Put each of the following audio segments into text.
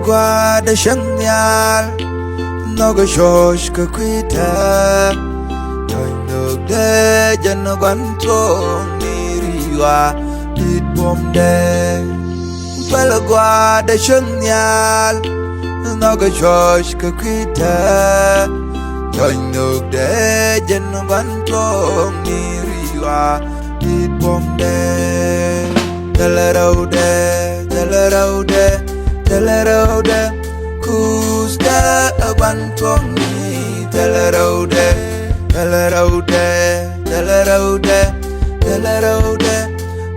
qua đã chẳng nhal nó có josh có quý thơ đời nước để cho nó bắn trốn đi riwa đi bom đê phải là qua đã chẳng nhal nó có josh có quý thơ đời nước để cho nó bắn trốn đi riwa đi bom đê tala đâu đê tala đâu đê Kusta abantong ni telerode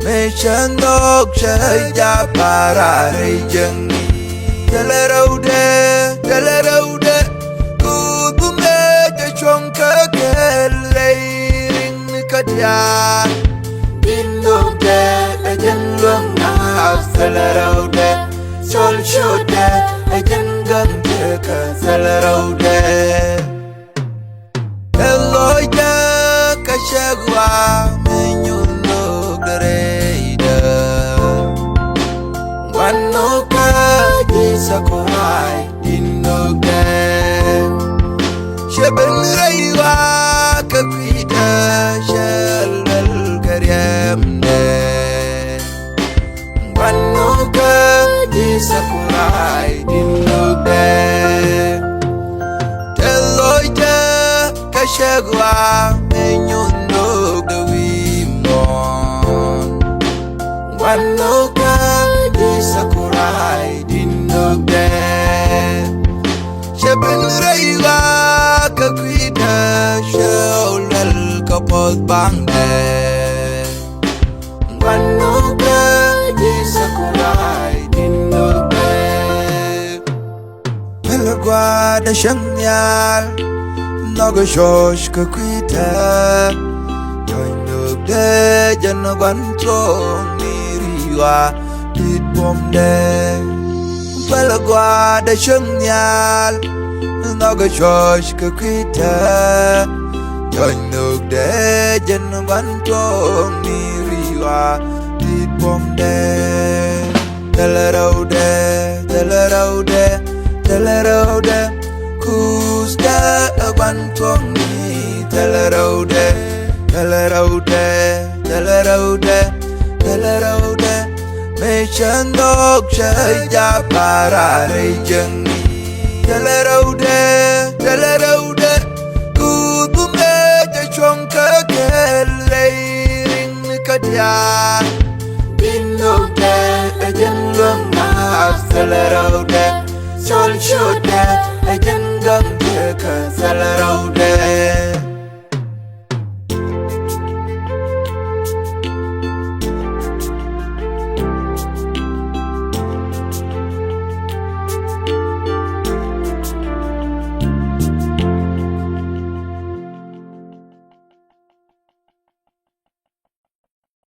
me chandok chaya para rejeng telerode ku bume de chonka keleiring kadya dindok de ejeng luang na telerode sol shode ejeng gang ka telerode Eloya kashagwa menyundo gereida Wanoka jisakurai dinogde Sheben raiwa kakwida shalal karyamde Wanoka jisakurai dinogde Kashagwa menyundo dewimon Wanoka disakurai dinogde Sheben raiwa kakwida shaulal kapot bangde Wanoka disakurai dinogde Melagwa da shangyal nó có josh có quý thơ đời nước để cho nó bắn trốn đi riwa đi bom đê phải là qua đã chẳng nhal nó có josh có quý thơ đời nước để cho nó bắn trốn đi riwa đi bom đê tala đâu đê Kusta abantong ni telerode me chandok chaya para rejeng telerode ku bume de chonka keleiring kadya dinogde ejeng luang na telerode sol shode ejeng gang ka telerode